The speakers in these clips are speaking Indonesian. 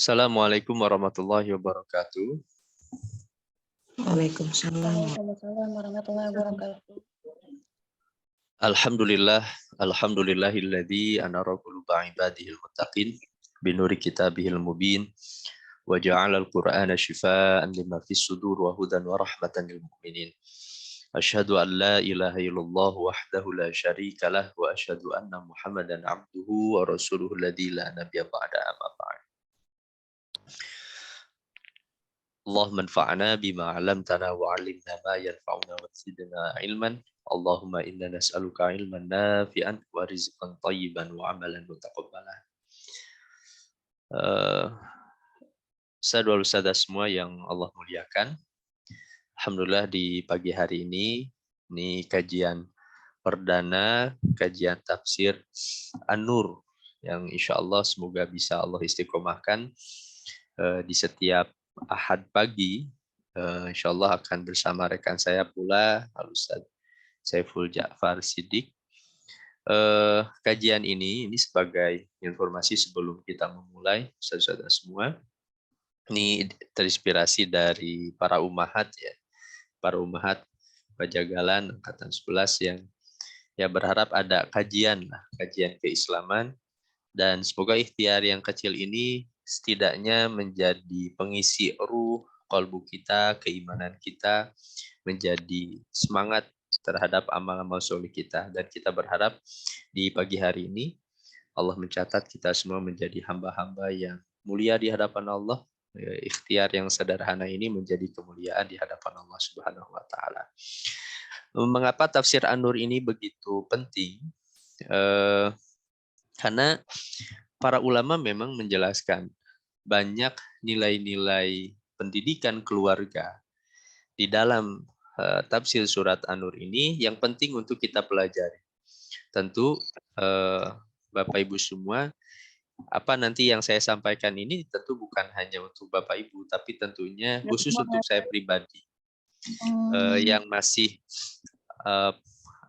Assalamualaikum warahmatullahi wabarakatuh. Waalaikumsalam. Waalaikumsalam warahmatullahi wabarakatuh. Alhamdulillahilladzi anara quluba ibadihil muttaqin binuri kitabihil mubin wa ja'alal qur'ana shifaa'an lima fis sudur wa hudan wa rahmatan lil mu'minin. Asyhadu an la ilaha illallah wahdahu la syarika lah wa asyhadu anna Muhammadan abduhu wa rasuluhu alladzi la nabiyya ba'da amma ba'd. Allahumma anfa'na bima 'allamtana wa 'allimna ma yanfa'una wa zidna ilman. Allahumma inna nas'aluka ilman nafi'an wa rizqan thayyiban wa 'amalan mutaqabbalan. Saudara-saudara semua yang Allah muliakan, alhamdulillah di pagi hari ini kajian perdana, kajian tafsir An-Nur yang insya Allah semoga bisa Allah istiqomahkan di setiap Ahad pagi. Insya Allah akan bersama rekan saya pula, Al-Ustaz Saiful Ja'far Siddiq. Kajian ini sebagai informasi sebelum kita memulai, saudara-saudara semua. Ini terinspirasi dari para ummahat ya, para ummahat Pajagalan angkatan 11 yang ya berharap ada kajian keislaman, dan semoga ikhtiar yang kecil ini setidaknya menjadi pengisi ruh qalbu kita, keimanan kita, menjadi semangat terhadap amal-amal soleh kita. Dan kita berharap di pagi hari ini Allah mencatat kita semua menjadi hamba-hamba yang mulia di hadapan Allah. Ikhtiar yang sederhana ini menjadi kemuliaan di hadapan Allah Subhanahu wa taala. Mengapa tafsir An-Nur ini begitu penting? Karena para ulama memang menjelaskan banyak nilai-nilai pendidikan keluarga di dalam tafsir surat An-Nur ini yang penting untuk kita pelajari. Tentu Bapak Ibu semua, apa nanti yang saya sampaikan ini tentu bukan hanya untuk Bapak Ibu, tapi tentunya khusus untuk saya pribadi yang masih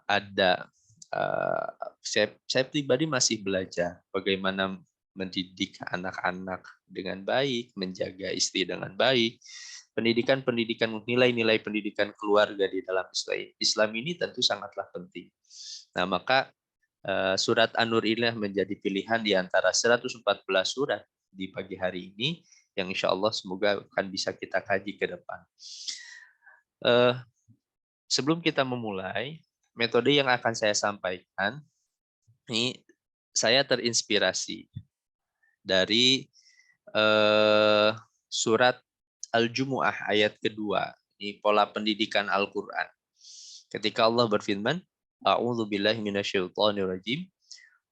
ada. Saya pribadi masih belajar bagaimana mendidik anak-anak dengan baik, menjaga istri dengan baik. Pendidikan, nilai-nilai pendidikan keluarga di dalam Islam ini tentu sangatlah penting. Nah, maka surat An-Nur ini menjadi pilihan di antara 114 surat di pagi hari ini yang insya Allah semoga akan bisa kita kaji ke depan. Sebelum kita memulai, metode yang akan saya sampaikan ini saya terinspirasi dari surat Al-Jumu'ah ayat kedua. Ini pola pendidikan Al-Quran. Ketika Allah berfirman, A'udzu billahi minasyaitonir rajim.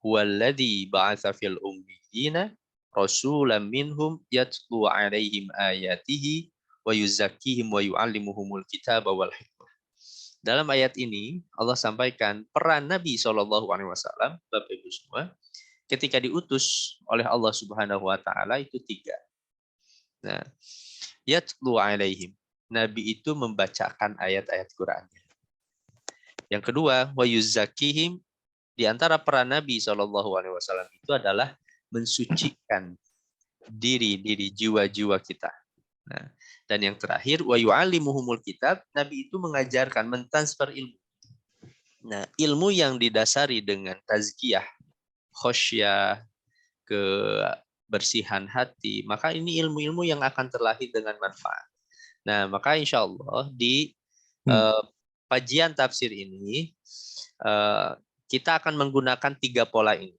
Huwallazi ba'atsa fil ummiyina rasulan minhum yatlu 'alaihim ayatihi wa yuzakkihim wa yu'allimuhumul kitaba wal hikmah. Dalam ayat ini Allah sampaikan peran Nabi SAW, Bapak Ibu semua, ketika diutus oleh Allah Subhanahu wa taala itu 3. Nah, yatlu 'alaihim. Nabi itu membacakan ayat-ayat Qur'an. Yang kedua, wa yuzakkihim, di antara peran Nabi SAW itu adalah mensucikan diri jiwa-jiwa kita. Nah, dan yang terakhir, wa yu'allimuhumul kitab, Nabi itu mengajarkan, mentransfer ilmu. Nah, ilmu yang didasari dengan tazkiyah, khosyah, kebersihan hati, maka ini ilmu-ilmu yang akan terlahir dengan manfaat. Nah, maka insya Allah di kajian tafsir ini kita akan menggunakan 3 pola ini.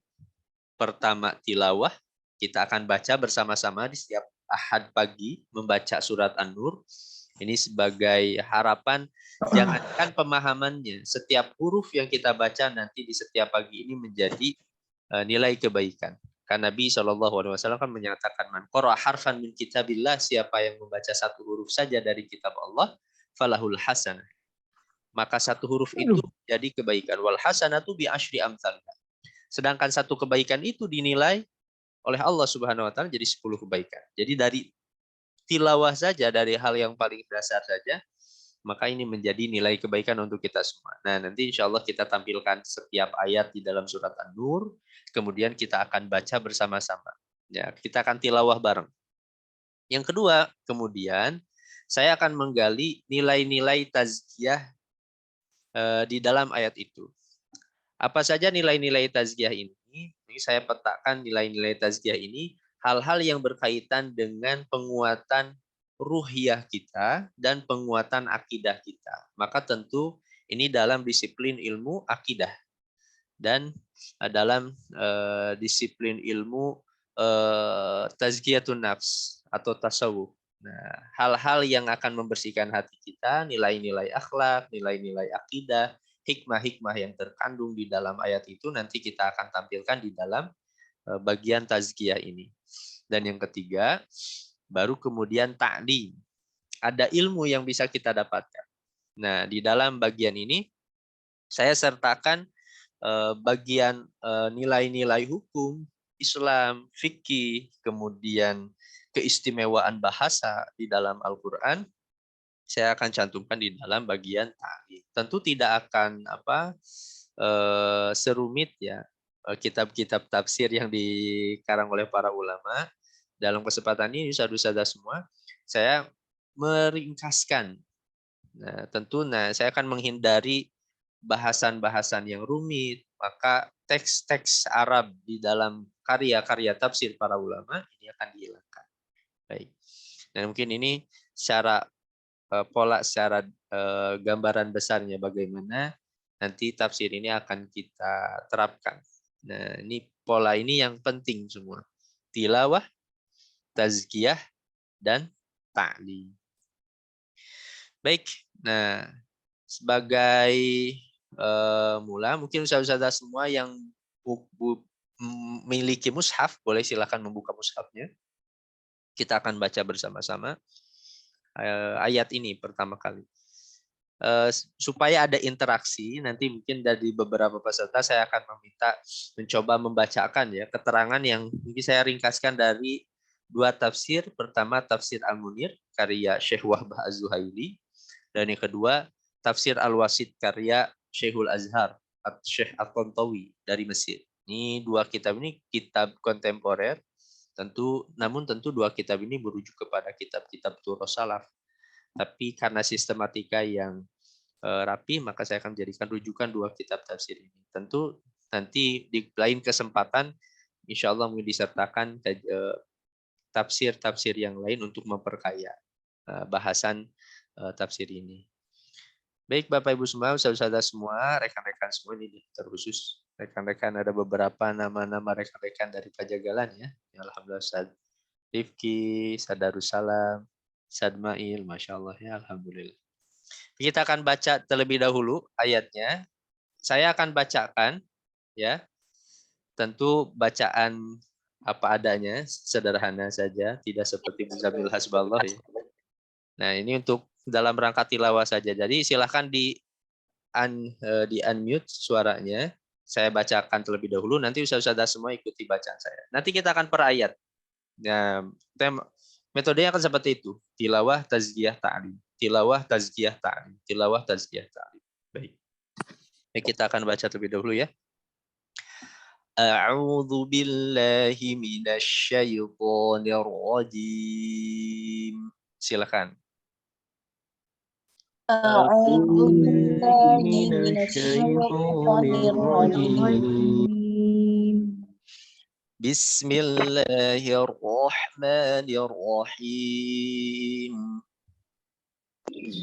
Pertama, tilawah. Kita akan baca bersama-sama di setiap Ahad pagi, membaca surat An-Nur. Ini sebagai harapan, jangankan pemahamannya, setiap huruf yang kita baca nanti di setiap pagi ini menjadi nilai kebaikan. Karena Nabi SAW kan menyatakan, man qara'a harfan min kitabillah, siapa yang membaca 1 huruf saja dari kitab Allah, falahul hasanah. Maka 1 huruf itu jadi kebaikan. Wal hasanatu bi asyri amsalha. Sedangkan 1 kebaikan itu dinilai oleh Allah Subhanahu wa taala jadi 10 kebaikan. Jadi dari tilawah saja, dari hal yang paling dasar saja, maka ini menjadi nilai kebaikan untuk kita semua. Nah, nanti insya Allah kita tampilkan setiap ayat di dalam surat An-Nur, kemudian kita akan baca bersama-sama. Ya, kita akan tilawah bareng. Yang kedua, kemudian saya akan menggali nilai-nilai tazkiyah di dalam ayat itu. Apa saja nilai-nilai tazkiyah ini? Ini saya petakan nilai-nilai tazkiyah ini, hal-hal yang berkaitan dengan penguatan ruhiyah kita dan penguatan akidah kita. Maka tentu ini dalam disiplin ilmu akidah dan dalam disiplin ilmu tazkiyatun nafs atau tasawuf. Nah, hal-hal yang akan membersihkan hati kita, nilai-nilai akhlak, nilai-nilai akidah, hikmah-hikmah yang terkandung di dalam ayat itu nanti kita akan tampilkan di dalam bagian tazkiyah ini. Dan yang ketiga, baru kemudian ta'lim. Ada ilmu yang bisa kita dapatkan. Nah, di dalam bagian ini saya sertakan bagian nilai-nilai hukum, Islam, fikih, kemudian keistimewaan bahasa di dalam Al-Quran, saya akan cantumkan di dalam bagian ta'lim. Tentu tidak akan serumit ya kitab-kitab tafsir yang dikarang oleh para ulama. Dalam kesempatan ini ustadz-ustadzah semua, saya meringkaskan. Nah, tentu saya akan menghindari bahasan-bahasan yang rumit, maka teks-teks Arab di dalam karya-karya tafsir para ulama ini akan dihilangkan. Baik. Dan mungkin ini secara pola, secara gambaran besarnya bagaimana nanti tafsir ini akan kita terapkan. Nah, ini pola ini yang penting semua. Tilawah, tazkiyah, dan ta'lim. Baik. Nah, sebagai mula, mungkin ustaz-ustazah semua yang memiliki mushaf, boleh silakan membuka mushafnya. Kita akan baca bersama-sama ayat ini pertama kali. Supaya ada interaksi, nanti mungkin dari beberapa peserta saya akan meminta mencoba membacakan ya keterangan yang mungkin saya ringkaskan dari dua tafsir. Pertama tafsir Al-Munir karya Syekh Wahbah Az-Zuhaili, dan yang kedua tafsir Al-Wasit karya Syekhul Azhar Syekh At-Tantawi dari Mesir. Ini dua kitab ini kitab kontemporer. Namun tentu dua kitab ini merujuk kepada kitab-kitab Turas Salaf. Tapi karena sistematika yang rapi, maka saya akan menjadikan rujukan dua kitab tafsir ini. Tentu nanti di lain kesempatan, insya Allah mungkin disertakan tafsir-tafsir yang lain untuk memperkaya bahasan tafsir ini. Baik Bapak Ibu semua, saudara-saudara semua, rekan-rekan semua ini terkhusus rekan-rekan, ada beberapa nama-nama rekan-rekan dari Pajagalan ya. Alhamdulillah, Ustaz Rifki, Sadarussalam, Sadmail, Masya Allah ya, Alhamdulillah. Kita akan baca terlebih dahulu ayatnya. Saya akan bacakan ya. Tentu bacaan apa adanya, sederhana saja, tidak seperti Muzamil Hasballah ya. Nah, ini untuk dalam rangka tilawah saja. Jadi silahkan di unmute suaranya. Saya bacakan terlebih dahulu, nanti ustaz-ustazah semua ikuti bacaan saya. Nanti kita akan per ayat. Nah, metodenya akan seperti itu. Tilawah, tazkiyah, ta'lim. Tilawah, tazkiyah, ta'lim. Tilawah, tazkiyah, ta'lim. Baik. Baik, kita akan baca terlebih dahulu ya. A'udzu billahi minasyaitonir rajim. Silakan. A'udzu billahi minasyaitonir rajim. Bismillahirrahmanirrahim.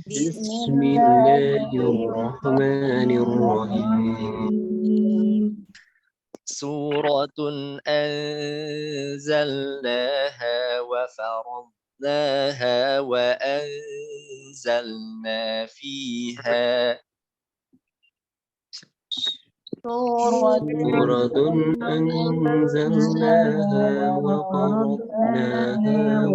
Bismillahirrahmanirrahim. Suratun anzalnaha wa faradnaha wa anzalna fiha. Suratun anzalnaha wa faradnaha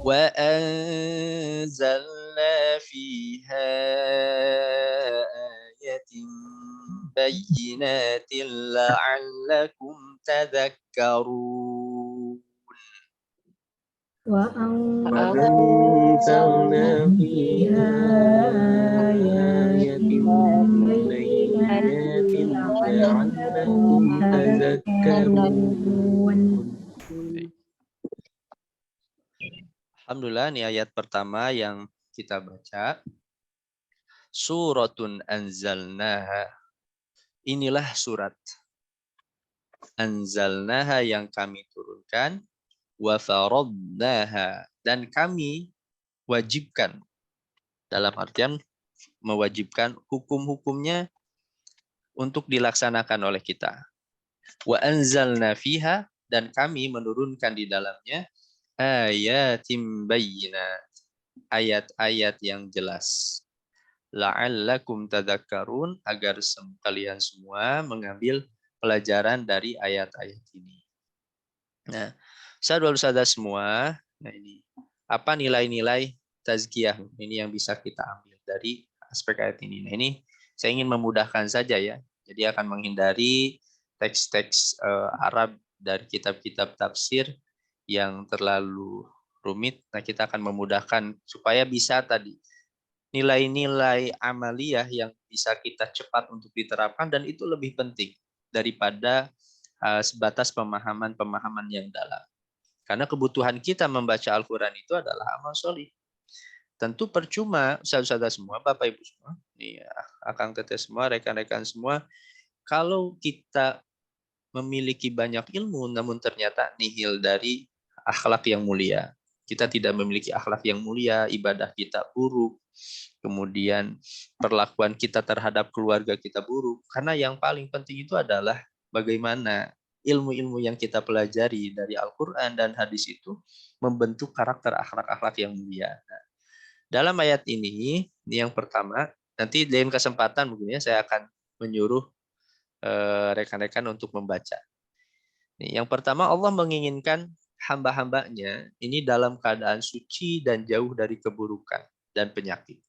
wa anzalna fiha ayatin bayyinatin la'allakum tadhakkarun. وأنزلنا فيها آيات بينات لعلكم تذكرون. Alhamdulillah, ini ayat pertama yang kita baca. Suratun anzalnaha. Inilah surat. Anzalnaha yang kami turunkan. Wa faradnaha. Dan kami wajibkan. Dalam artian mewajibkan hukum-hukumnya untuk dilaksanakan oleh kita. Wa anzalna fiha. Dan kami menurunkan di dalamnya ayatim bayyinat. Ayat-ayat yang jelas. La'allakum tadakkarun, agar kalian semua mengambil pelajaran dari ayat-ayat ini. Nah, saudara-saudara semua, nah ini apa nilai-nilai tazkiyah ini yang bisa kita ambil dari aspek ayat ini. Nah, ini saya ingin memudahkan saja ya. Jadi akan menghindari teks-teks Arab dari kitab-kitab tafsir yang terlalu rumit. Nah, kita akan memudahkan supaya bisa tadi nilai-nilai amaliyah yang bisa kita cepat untuk diterapkan, dan itu lebih penting daripada sebatas pemahaman-pemahaman yang dalam. Karena kebutuhan kita membaca Al-Quran itu adalah amal solih. Tentu percuma, saudara-saudara semua, Bapak Ibu semua, Akang Teteh semua, rekan-rekan semua, kalau kita memiliki banyak ilmu, namun ternyata nihil dari akhlak yang mulia. Kita tidak memiliki akhlak yang mulia, ibadah kita buruk, kemudian perlakuan kita terhadap keluarga kita buruk. Karena yang paling penting itu adalah bagaimana ilmu-ilmu yang kita pelajari dari Al-Quran dan hadis itu membentuk karakter akhlak-akhlak yang mulia. Nah, dalam ayat ini yang pertama, nanti dalam kesempatan mungkin ya saya akan menyuruh rekan-rekan untuk membaca. Yang pertama, Allah menginginkan hamba-hambanya ini dalam keadaan suci dan jauh dari keburukan dan penyakit.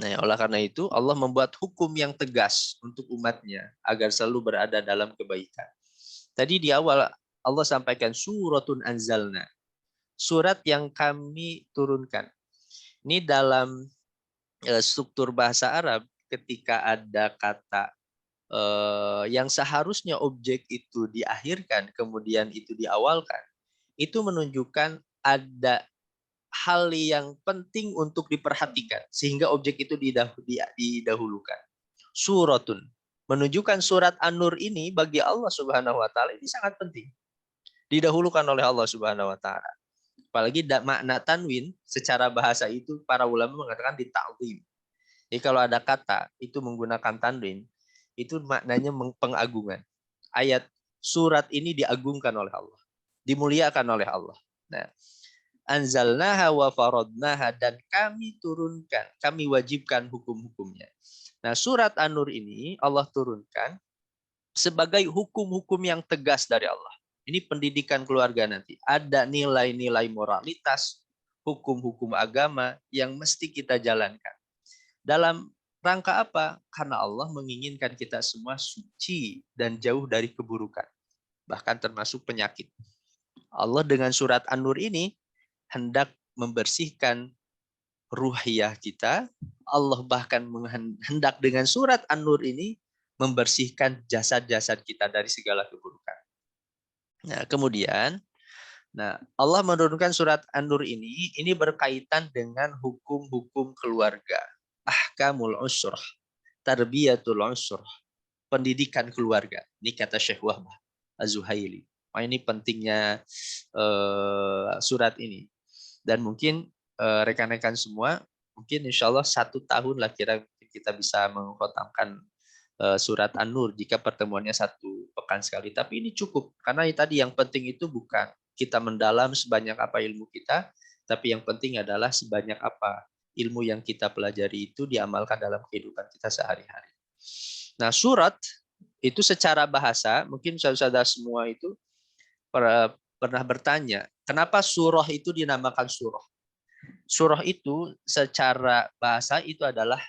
Nah, oleh karena itu Allah membuat hukum yang tegas untuk umatnya agar selalu berada dalam kebaikan. Tadi di awal Allah sampaikan suratun anzalna. Surat yang kami turunkan. Ini dalam struktur bahasa Arab ketika ada kata yang seharusnya objek itu diakhirkan kemudian itu diawalkan, itu menunjukkan ada hal yang penting untuk diperhatikan sehingga objek itu didahulukan. Suratun menunjukkan surat An-Nur ini bagi Allah Subhanahu wa taala ini sangat penting. Didahulukan oleh Allah Subhanahu wa taala. Apalagi makna tanwin secara bahasa itu para ulama mengatakan dita'zim. Jadi kalau ada kata itu menggunakan tanwin, itu maknanya pengagungan. Ayat surat ini diagungkan oleh Allah, dimuliakan oleh Allah. Nah, anzalnaha wa faradnaha, dan kami turunkan, kami wajibkan hukum-hukumnya. Nah, surat An-Nur ini Allah turunkan sebagai hukum-hukum yang tegas dari Allah. Ini pendidikan keluarga nanti. Ada nilai-nilai moralitas, hukum-hukum agama yang mesti kita jalankan. Dalam rangka apa? Karena Allah menginginkan kita semua suci dan jauh dari keburukan. Bahkan termasuk penyakit. Allah dengan surat An-Nur ini hendak membersihkan ruhiyah kita. Allah bahkan hendak dengan surat An-Nur ini membersihkan jasad-jasad kita dari segala keburukan. Nah, kemudian Allah menurunkan surat An-Nur ini berkaitan dengan hukum-hukum keluarga. Ahkamul usrah, tarbiyatul usrah, pendidikan keluarga. Ini kata Syekh Wahbah Az-Zuhaili. Ini pentingnya surat ini. Dan mungkin rekan-rekan semua, mungkin insya Allah 1 tahun lah kira kita bisa mengkhotamkan surat An-Nur jika pertemuannya 1 pekan sekali. Tapi ini cukup, karena tadi yang penting itu bukan kita mendalam sebanyak apa ilmu kita, tapi yang penting adalah sebanyak apa ilmu yang kita pelajari itu diamalkan dalam kehidupan kita sehari-hari. Nah, surat itu secara bahasa, mungkin saudara-saudara semua itu pernah bertanya, kenapa surah itu dinamakan surah? Surah itu secara bahasa itu adalah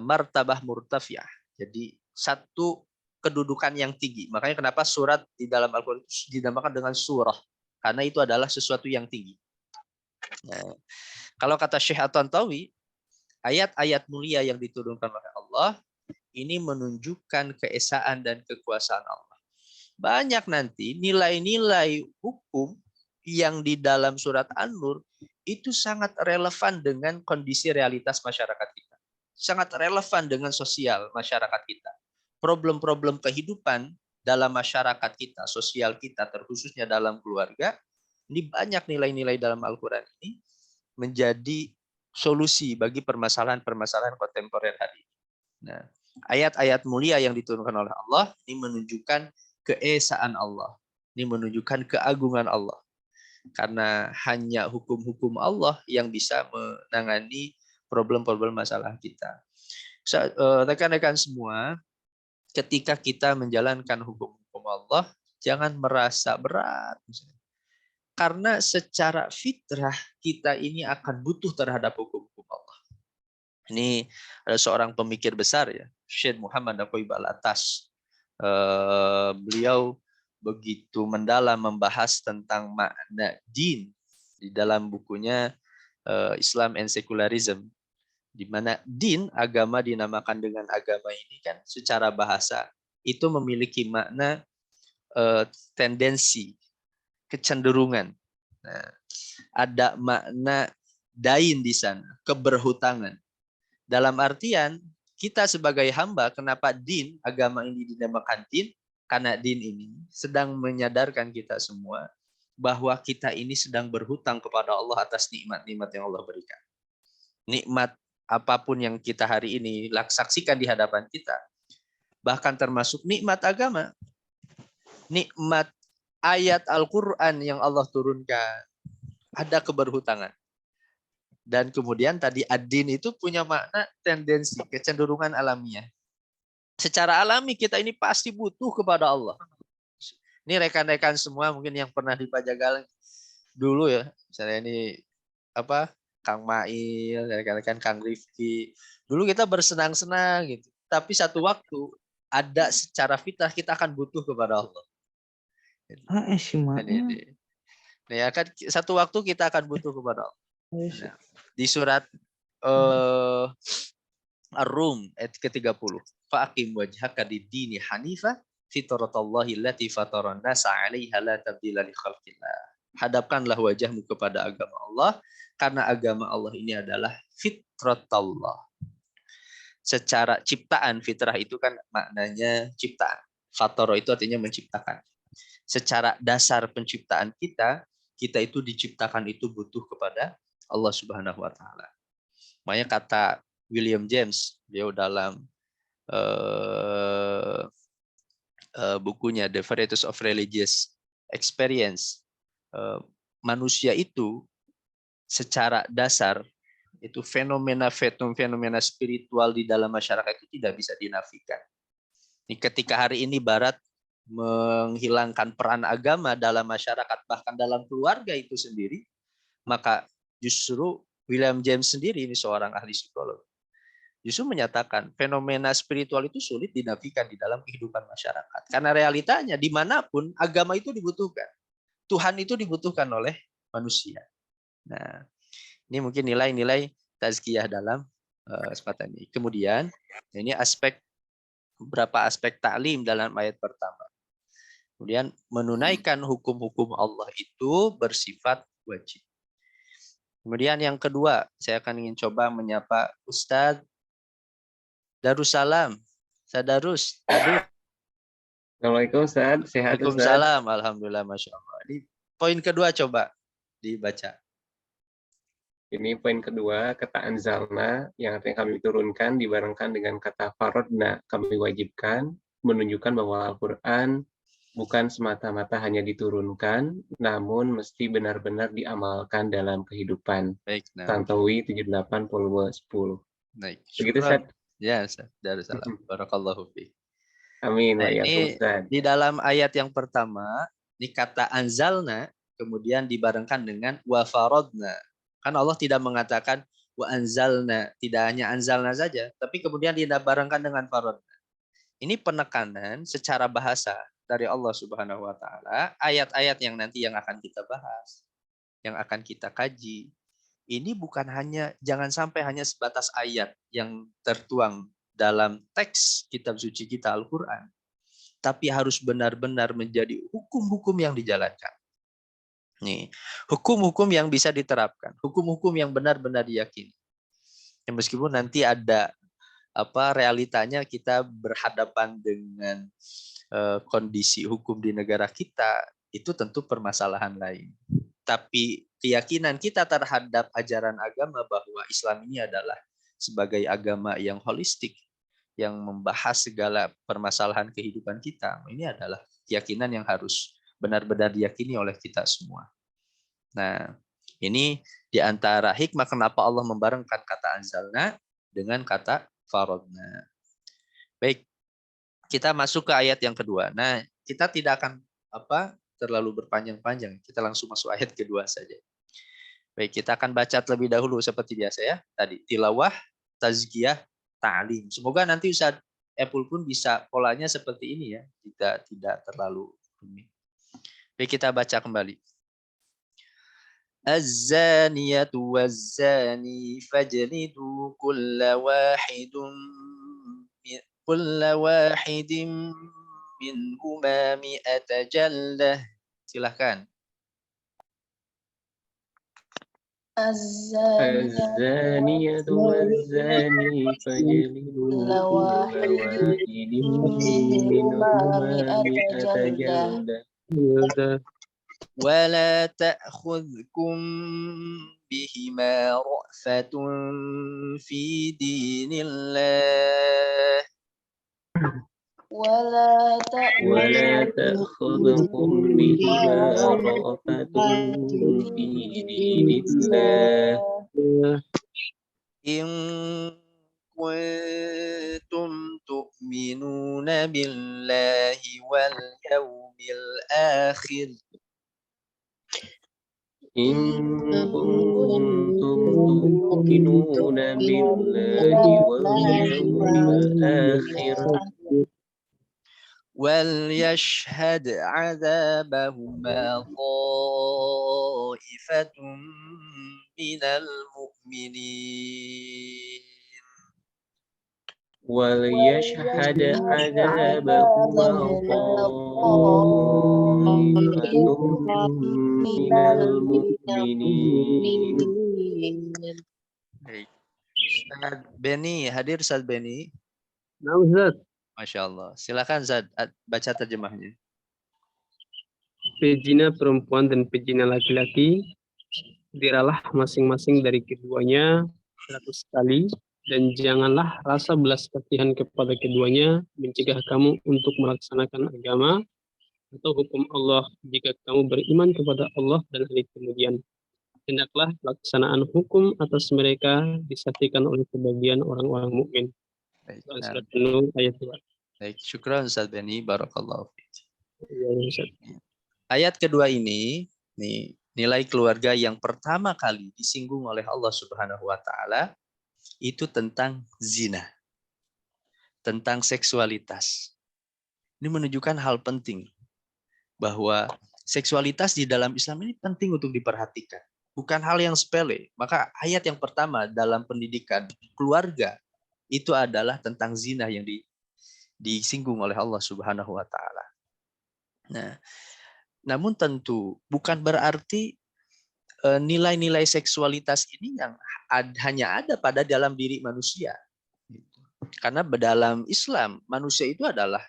martabah murtafiah. Jadi satu kedudukan yang tinggi. Makanya kenapa surat di dalam Al-Quran itu dinamakan dengan surah. Karena itu adalah sesuatu yang tinggi. Nah, kalau kata Syekh At-Tantawi, ayat-ayat mulia yang diturunkan oleh Allah ini menunjukkan keesaan dan kekuasaan Allah. Banyak nanti nilai-nilai hukum yang di dalam surat An-Nur itu sangat relevan dengan kondisi realitas masyarakat kita. Sangat relevan dengan sosial masyarakat kita. Problem-problem kehidupan dalam masyarakat kita, sosial kita, terkhususnya dalam keluarga, ini banyak nilai-nilai dalam Al-Quran ini menjadi solusi bagi permasalahan-permasalahan kontemporer hari ini. Nah, ayat-ayat mulia yang diturunkan oleh Allah ini menunjukkan keesaan Allah. Ini menunjukkan keagungan Allah. Karena hanya hukum-hukum Allah yang bisa menangani problem-problem masalah kita. Rekan-rekan semua, ketika kita menjalankan hukum-hukum Allah, jangan merasa berat. Karena secara fitrah kita ini akan butuh terhadap hukum-hukum Allah. Ini ada seorang pemikir besar ya, Syekh Muhammad Aqoib Al-Atas. Beliau begitu mendalam membahas tentang makna din di dalam bukunya Islam and Secularism, di mana din, agama dinamakan dengan agama ini kan secara bahasa itu memiliki makna tendensi, kecenderungan. Nah, ada makna dain di sana, keberhutangan. Dalam artian kita sebagai hamba, kenapa din, agama ini dinamakan din? Karena din ini sedang menyadarkan kita semua bahwa kita ini sedang berhutang kepada Allah atas nikmat-nikmat yang Allah berikan. Nikmat apapun yang kita hari ini saksikan di hadapan kita, bahkan termasuk nikmat agama, nikmat ayat Al-Quran yang Allah turunkan, ada keberhutangan. Dan kemudian tadi ad-din itu punya makna tendensi, kecenderungan alamiah. Secara alami kita ini pasti butuh kepada Allah. Ini rekan-rekan semua mungkin yang pernah di Pajagalan dulu ya, misalnya ini Kang Mail, rekan-rekan Kang Rifki. Dulu kita bersenang-senang gitu. Tapi satu waktu ada secara fitrah kita akan butuh kepada Allah. Nah, ya kan satu waktu kita akan butuh kepada Allah. Nah, di surat Ar-Rum ayat ke-30. Fa'aqim wajhaka lid-dini hanifah fitratallahi allati fataran nasa 'alaiha la tabdila li khalqillah. Hadapkanlah wajahmu kepada agama Allah karena agama Allah ini adalah fitratullah. Secara ciptaan, fitrah itu kan maknanya ciptaan. Fatara itu artinya menciptakan. Secara dasar penciptaan kita itu diciptakan itu butuh kepada Allah Subhanahu wa taala. Makanya kata William James, dia dalam bukunya The Varieties of Religious Experience, manusia itu secara dasar itu fenomena spiritual di dalam masyarakat itu tidak bisa dinafikan. Ketika hari ini Barat menghilangkan peran agama dalam masyarakat, bahkan dalam keluarga itu sendiri, maka justru William James sendiri, ini seorang ahli psikolog, justru menyatakan fenomena spiritual itu sulit dinafikan di dalam kehidupan masyarakat. Karena realitanya dimanapun agama itu dibutuhkan. Tuhan itu dibutuhkan oleh manusia. Nah, ini mungkin nilai-nilai tazkiyah dalam kesempatan ini. Kemudian, ini beberapa aspek taklim dalam ayat pertama. Kemudian, menunaikan hukum-hukum Allah itu bersifat wajib. Kemudian yang kedua, saya akan ingin coba menyapa Ustadz Darussalam. Sadarus. Assalamualaikum Ustaz, sehat Ustaz. Waalaikumsalam, alhamdulillah, masya Allah. Ini poin kedua coba dibaca. Ini poin kedua, kata anzalna yang artinya kami turunkan dibarengkan dengan kata farodna, kami wajibkan, menunjukkan bahwa Al-Quran bukan semata-mata hanya diturunkan, namun mesti benar-benar diamalkan dalam kehidupan. Baik, nah. Tantawi 78 volume 10. Baik. Begitu Ustaz? Ya, Darussalam. Barakallahu fiik. Amin. Nah, ini di dalam ayat yang pertama, ini kata anzalna, kemudian dibarengkan dengan wa farodna. Kan Allah tidak mengatakan wa anzalna, tidak hanya anzalna saja, tapi kemudian dibarengkan dengan farodna. Ini penekanan secara bahasa dari Allah Subhanahu wa taala, ayat-ayat yang nanti yang akan kita bahas, yang akan kita kaji. Ini bukan hanya, jangan sampai hanya sebatas ayat yang tertuang dalam teks kitab suci kita Al-Quran, tapi harus benar-benar menjadi hukum-hukum yang dijalankan. Nih, hukum-hukum yang bisa diterapkan, hukum-hukum yang benar-benar diyakini. Ya, meskipun nanti ada realitanya kita berhadapan dengan kondisi hukum di negara kita, itu tentu permasalahan lain. Tapi keyakinan kita terhadap ajaran agama bahwa Islam ini adalah sebagai agama yang holistik, yang membahas segala permasalahan kehidupan kita, ini adalah keyakinan yang harus benar-benar diyakini oleh kita semua. Nah, ini di antara hikmah kenapa Allah membarengkan kata anzalna dengan kata farodna. Baik, kita masuk ke ayat yang kedua. Nah, kita tidak akan terlalu berpanjang-panjang. Kita langsung masuk ayat kedua saja. Baik, kita akan baca terlebih dahulu seperti biasa ya. Tadi tilawah, tazkiyah, ta'lim. Semoga nanti Ustaz Epul pun bisa polanya seperti ini ya. Tidak terlalu rumit. Baik, kita baca kembali. الزانية والزاني فاجلدوا كل واحد منهما 100 جلدة. Silahkan. الزانية والزاني فاجلدوا كل واحد منهما 100 جلدة ولا تأخذكم بهما رأفة في دين الله ولا تأخذكم بهما رأفة في دين الله إن كنتم تؤمنون بالله واليوم الآخر إن كنتم تؤمنون بالله واليوم الآخر وليشهد عذابهما طائفة من المؤمنين وليشهد عذابهما طائفة من المؤمنين. Ustaz Beni, hadir Ustaz Beni? Nah, Ustaz. Masya Allah. Silakan Ustaz, baca terjemahnya. Pezina perempuan dan pezina laki-laki, diralah masing-masing dari keduanya 100 kali, dan janganlah rasa belas kasihan kepada keduanya mencegah kamu untuk melaksanakan agama atau hukum Allah jika kamu beriman kepada Allah dan hari kemudian. Hendaklah pelaksanaan hukum atas mereka disaksikan oleh sebagian orang-orang mukmin. Baik, Surat An-Nur ayat 2. Baik, syukran Ustaz Beni, barakallahu fiik. Ya, Ustaz. Ayat kedua ini, nih, nilai keluarga yang pertama kali disinggung oleh Allah Subhanahu wa taala itu tentang zina. Tentang seksualitas. Ini menunjukkan hal penting bahwa seksualitas di dalam Islam ini penting untuk diperhatikan. Bukan hal yang sepele. Maka ayat yang pertama dalam pendidikan keluarga itu adalah tentang zina yang disinggung oleh Allah Subhanahu wa taala. Nah, namun tentu bukan berarti nilai-nilai seksualitas ini yang hanya ada pada dalam diri manusia. Karena dalam Islam manusia itu adalah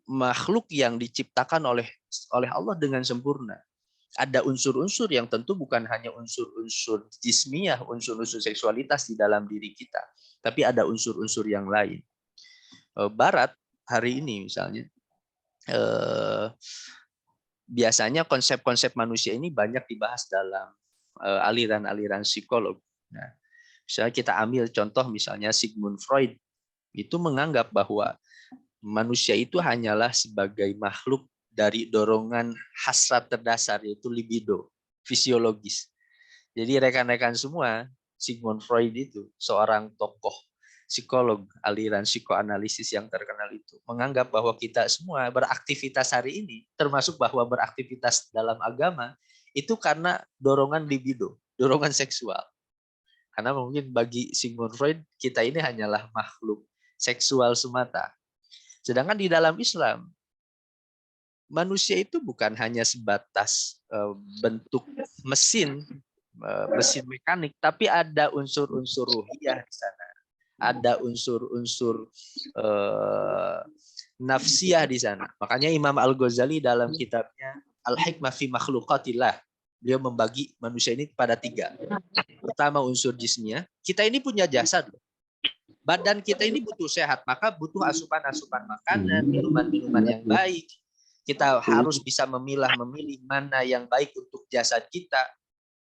makhluk yang diciptakan oleh Allah dengan sempurna. Ada unsur-unsur yang tentu bukan hanya unsur-unsur jismiyah, unsur-unsur seksualitas di dalam diri kita, tapi ada unsur-unsur yang lain. Barat hari ini misalnya, biasanya konsep-konsep manusia ini banyak dibahas dalam aliran-aliran psikolog. Nah, misalnya kita ambil contoh misalnya Sigmund Freud, itu menganggap bahwa manusia itu hanyalah sebagai makhluk dari dorongan hasrat terdasar, yaitu libido, fisiologis. Jadi rekan-rekan semua, Sigmund Freud itu seorang tokoh psikolog aliran psikoanalisis yang terkenal itu menganggap bahwa kita semua beraktivitas hari ini, termasuk bahwa beraktivitas dalam agama, itu karena dorongan libido, dorongan seksual. Karena mungkin bagi Sigmund Freud, kita ini hanyalah makhluk seksual semata. Sedangkan di dalam Islam, manusia itu bukan hanya sebatas bentuk mesin, mesin mekanik, tapi ada unsur-unsur ruhiyah di sana, ada unsur-unsur nafsiyah di sana. Makanya Imam Al-Ghazali dalam kitabnya Al-Hikmah fi Makhluqatillah, beliau membagi manusia ini pada 3. Pertama unsur jismiyah, kita ini punya jasad. Badan kita ini butuh sehat, maka butuh asupan-asupan makanan, minuman-minuman yang baik. Kita harus bisa memilih mana yang baik untuk jasad kita.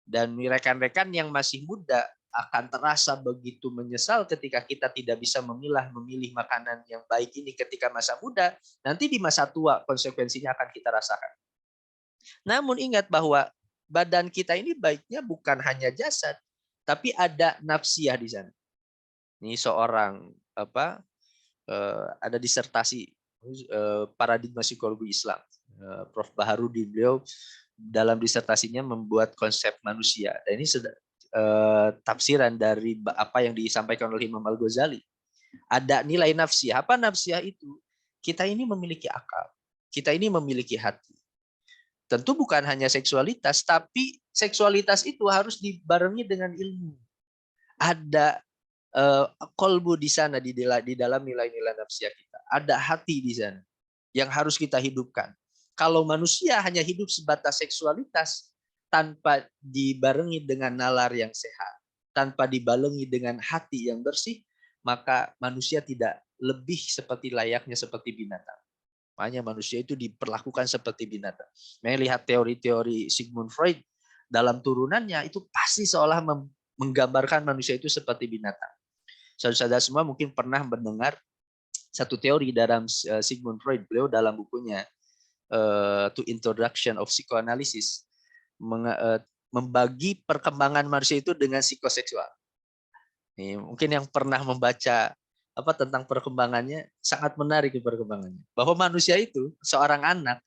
Dan rekan-rekan yang masih muda akan terasa begitu menyesal ketika kita tidak bisa memilih makanan yang baik ini ketika masa muda. Nanti di masa tua konsekuensinya akan kita rasakan. Namun ingat bahwa badan kita ini baiknya bukan hanya jasad, tapi ada nafsiyah di sana. Ini seorang ada disertasi paradigma psikologi Islam. Prof. Baharudin, beliau dalam disertasinya membuat konsep manusia. Dan ini tafsiran dari apa yang disampaikan oleh Imam Al-Ghazali. Ada nilai nafsiyah. Apa nafsiyah itu? Kita ini memiliki akal. Kita ini memiliki hati. Tentu bukan hanya seksualitas, tapi seksualitas itu harus dibarengi dengan ilmu. Ada kolbu di sana, di dalam nilai-nilai nafsiyah kita. Ada hati di sana yang harus kita hidupkan. Kalau manusia hanya hidup sebatas seksualitas tanpa dibarengi dengan nalar yang sehat, tanpa dibarengi dengan hati yang bersih, maka manusia tidak lebih seperti layaknya seperti binatang. Makanya manusia itu diperlakukan seperti binatang. Melihat teori-teori Sigmund Freud dalam turunannya itu pasti seolah menggambarkan manusia itu seperti binatang. Saudara-saudara semua mungkin pernah mendengar satu teori dalam Sigmund Freud. Beliau dalam bukunya To Introduction of Psychoanalysis membagi perkembangan manusia itu dengan psikoseksual. Nih, mungkin yang pernah membaca tentang perkembangannya sangat menarik perkembangannya. Bahwa manusia itu seorang anak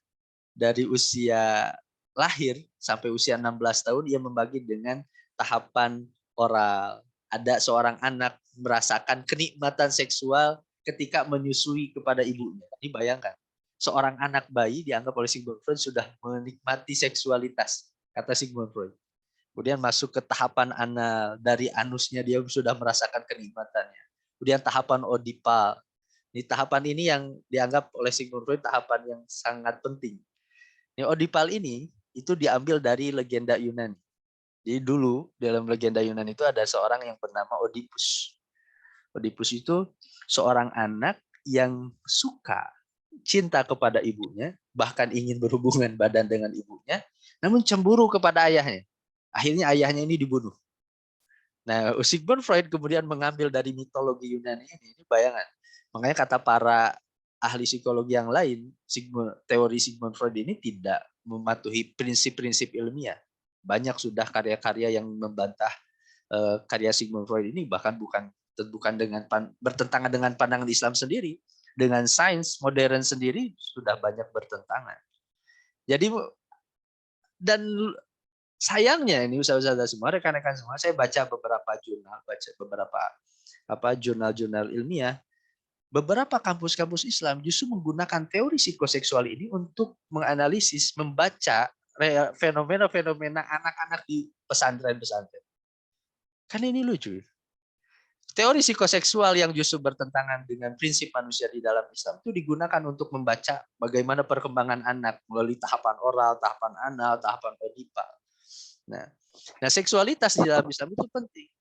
dari usia lahir sampai usia 16 tahun dia membagi dengan tahapan oral. Ada seorang anak merasakan kenikmatan seksual ketika menyusui kepada ibunya. Ini bayangkan, seorang anak bayi dianggap oleh Sigmund Freud sudah menikmati seksualitas, kata Sigmund Freud. Kemudian masuk ke tahapan anal, dari anusnya dia sudah merasakan kenikmatannya. Kemudian tahapan odipal. Ini tahapan ini yang dianggap oleh Sigmund Freud tahapan yang sangat penting. Ini odipal ini itu diambil dari legenda Yunani. Jadi dulu dalam legenda Yunani itu ada seorang yang bernama Oedipus. Oedipus itu seorang anak yang suka cinta kepada ibunya, bahkan ingin berhubungan badan dengan ibunya, namun cemburu kepada ayahnya. Akhirnya ayahnya ini dibunuh. Nah, Sigmund Freud kemudian mengambil dari mitologi Yunani ini bayangan. Makanya kata para ahli psikologi yang lain, teori Sigmund Freud ini tidak mematuhi prinsip-prinsip ilmiah. Banyak sudah karya-karya yang membantah karya Sigmund Freud ini, bahkan bukan dengan bertentangan dengan pandangan Islam sendiri, dengan sains modern sendiri sudah banyak bertentangan. Jadi dan sayangnya ini usaha-usaha semua, rekan-rekan semua, saya baca beberapa jurnal ilmiah, beberapa kampus-kampus Islam justru menggunakan teori psikoseksual ini untuk menganalisis, membaca fenomena-fenomena anak-anak di pesantren-pesantren. Kan ini lucu. Teori psikoseksual yang justru bertentangan dengan prinsip manusia di dalam Islam itu digunakan untuk membaca bagaimana perkembangan anak melalui tahapan oral, tahapan anal, tahapan odipal. Nah, seksualitas di dalam Islam itu penting.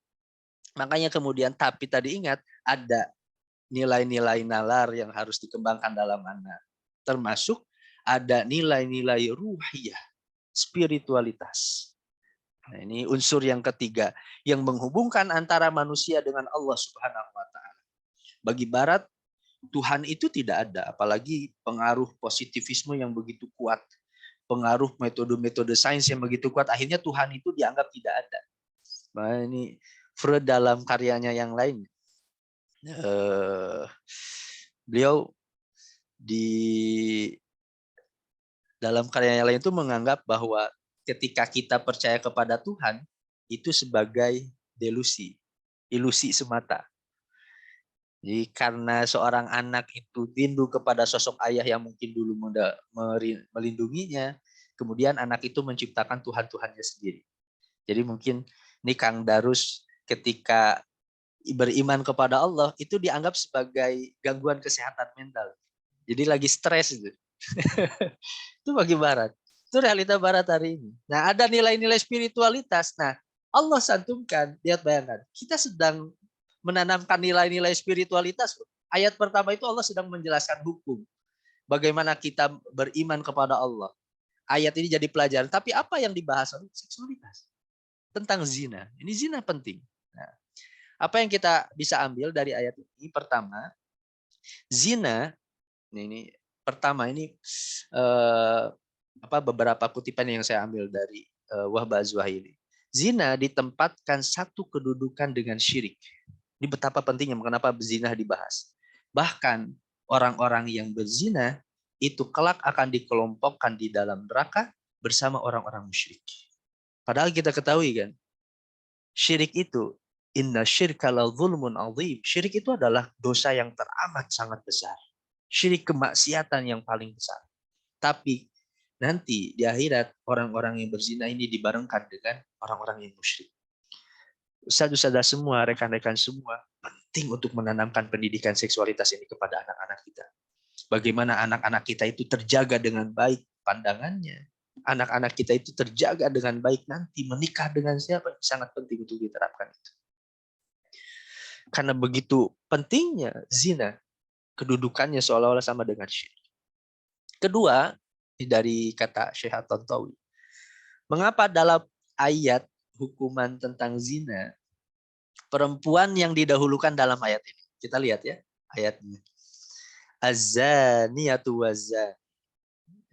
Makanya kemudian, tapi tadi ingat, ada nilai-nilai nalar yang harus dikembangkan dalam anak. Termasuk ada nilai-nilai ruhiyah, spiritualitas. Nah, ini unsur yang ketiga yang menghubungkan antara manusia dengan Allah Subhanahu wa taala. Bagi barat, Tuhan itu tidak ada, apalagi pengaruh positivisme yang begitu kuat, pengaruh metode-metode sains yang begitu kuat, akhirnya Tuhan itu dianggap tidak ada. Nah, ini Freud dalam karyanya yang lain, beliau di dalam karyanya lain itu menganggap bahwa ketika kita percaya kepada Tuhan itu sebagai delusi, ilusi semata. Jadi karena seorang anak itu rindu kepada sosok ayah yang mungkin dulu melindunginya, kemudian anak itu menciptakan Tuhan-Tuhannya sendiri. Jadi mungkin ini Kang Darus ketika beriman kepada Allah itu dianggap sebagai gangguan kesehatan mental. Jadi lagi stres itu. Itu bagi Barat. Itu realita Barat hari ini. Nah, ada nilai-nilai spiritualitas. Nah, Allah santumkan, lihat bayangkan, kita sedang menanamkan nilai-nilai spiritualitas. Ayat pertama itu Allah sedang menjelaskan hukum. Bagaimana kita beriman kepada Allah. Ayat ini jadi pelajaran. Tapi apa yang dibahas? Seksualitas. Tentang zina. Ini zina penting. Nah, apa yang kita bisa ambil dari ayat ini? Pertama, zina. Ini pertama ini beberapa kutipan yang saya ambil dari Wahbah Az-Zuhaili. Zina ditempatkan satu kedudukan dengan syirik. Ini betapa pentingnya kenapa zina dibahas. Bahkan orang-orang yang berzina itu kelak akan dikelompokkan di dalam neraka bersama orang-orang musyrik. Padahal kita ketahui kan, syirik itu inna syirka la zulmun azim. Syirik itu adalah dosa yang teramat sangat besar. Syirik kemaksiatan yang paling besar. Tapi nanti di akhirat orang-orang yang berzina ini dibarengkan dengan orang-orang yang musyrik. Ustaz-ustazah semua, rekan-rekan semua, penting untuk menanamkan pendidikan seksualitas ini kepada anak-anak kita. Bagaimana anak-anak kita itu terjaga dengan baik pandangannya. Anak-anak kita itu terjaga dengan baik nanti menikah dengan siapa, sangat penting untuk diterapkan itu. Karena begitu pentingnya zina, kedudukannya seolah-olah sama dengan syirik. Kedua, dari kata Syekh At-Tantawi. Mengapa dalam ayat hukuman tentang zina, perempuan yang didahulukan dalam ayat ini? Kita lihat ya ayatnya. Az-zaniyatu waz-zani.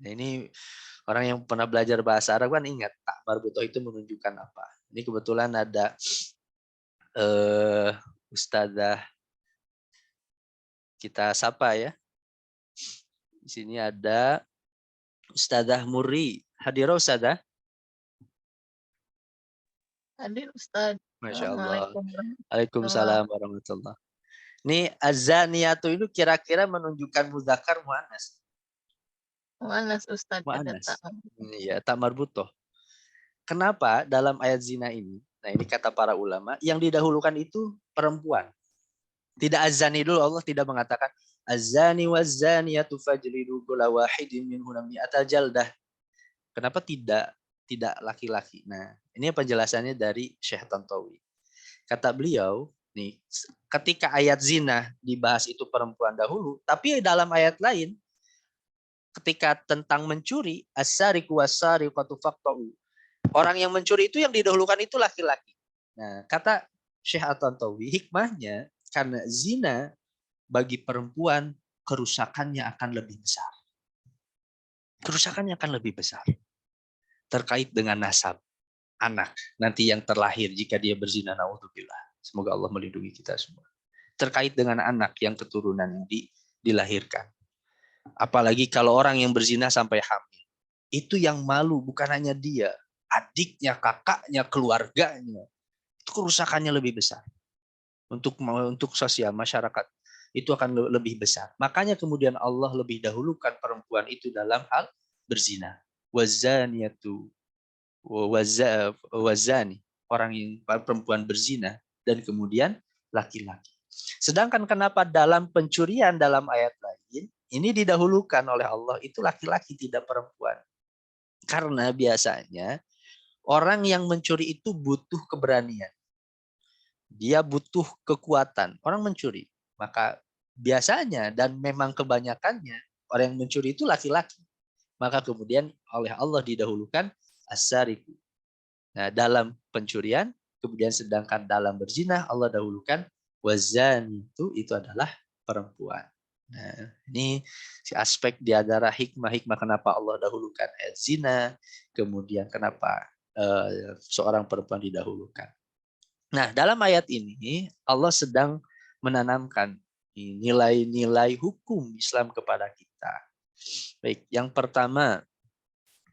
Nah, ini orang yang pernah belajar bahasa Arab kan ingat tak marbutoh itu menunjukkan apa. Ini kebetulan ada Ustazah kita sapa ya. Di sini ada Ustazah Muri. Hadir Ustazah? Hadir Ustaz. Masya Allah. Assalamualaikum. Waalaikumsalam warahmatullah. Ini azaniyatu itu kira-kira menunjukkan muzakkar muannas. Mu'annas Ustaz ada Muannas. tak? Iya, tak marbutoh. Kenapa dalam ayat zina ini? Nah, ini kata para ulama, yang didahulukan itu perempuan. Tidak azani dulu, Allah tidak mengatakan azani wazaniyatu fajlidu kulla wahidin minhum mi'ata jaldah. Kenapa tidak laki-laki? Nah, ini penjelasannya dari Syekh Tantawi. Kata beliau, nih, ketika ayat zina dibahas itu perempuan dahulu, tapi dalam ayat lain ketika tentang mencuri, as-sariqu was-sariqatu faqta'u. Orang yang mencuri itu yang didahulukan itu laki-laki. Nah, kata Syekh At-Tantawi, hikmahnya karena zina bagi perempuan kerusakannya akan lebih besar. Kerusakannya akan lebih besar. Terkait dengan nasab anak nanti yang terlahir jika dia berzina, naudzubillah. Semoga Allah melindungi kita semua. Terkait dengan anak yang keturunan yang dilahirkan. Apalagi kalau orang yang berzina sampai hamil. Itu yang malu bukan hanya dia, adiknya, kakaknya, keluarganya. Itu kerusakannya lebih besar. Untuk sosial masyarakat itu akan lebih besar. Makanya kemudian Allah lebih dahulukan perempuan itu dalam hal berzina. Wazaniyatu wazani, orang yang perempuan berzina, dan kemudian laki-laki. Sedangkan kenapa dalam pencurian dalam ayat lain ini didahulukan oleh Allah itu laki-laki tidak perempuan? Karena biasanya orang yang mencuri itu butuh keberanian. Dia butuh kekuatan. Orang mencuri, maka biasanya dan memang kebanyakannya orang yang mencuri itu laki-laki. Maka kemudian oleh Allah didahulukan as-sariqu. Nah, dalam pencurian, kemudian sedangkan dalam berzina Allah dahulukan wazani, itu adalah perempuan. Nah, ini si aspek di antara hikmah-hikmah kenapa Allah dahulukan ayat zina, kemudian kenapa seorang perempuan didahulukan. Nah, dalam ayat ini Allah sedang menanamkan nilai-nilai hukum Islam kepada kita. Baik, yang pertama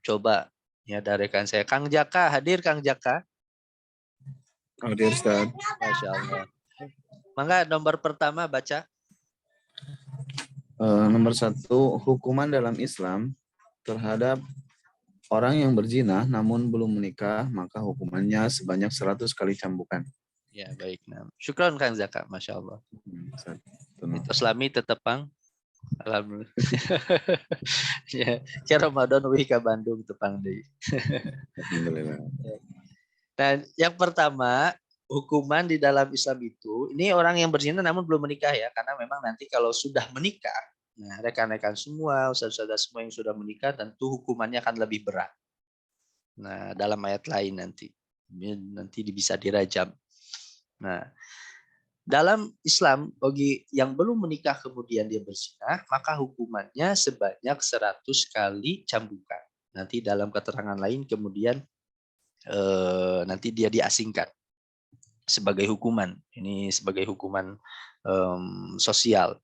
coba ya dari rekan saya Kang Jaka, hadir Kang Jaka. Hadir Ustaz. Masya Allah. Mangga nomor pertama baca. Nomor 1, hukuman dalam Islam terhadap orang yang berzina namun belum menikah, maka hukumannya sebanyak 100 kali cambukan. Ya, baik. Nah, syukran Kang Zaka, Masya Allah. Itu. Islami tetap Pang. Alhamdulillah. Ya, ke Ramadan wih ke Bandung tepang deui. Alhamdulillah. Dan yang pertama, hukuman di dalam Islam itu, ini orang yang berzina namun belum menikah ya, karena memang nanti kalau sudah menikah, nah rekan-rekan semua, ustaz-ustazah semua yang sudah menikah, tentu hukumannya akan lebih berat. Nah, dalam ayat lain nanti bisa dirajam. Nah, dalam Islam bagi yang belum menikah kemudian dia berzina, maka hukumannya sebanyak 100 kali cambukan. Nanti dalam keterangan lain kemudian nanti dia diasingkan sebagai hukuman. Ini sebagai hukuman sosial.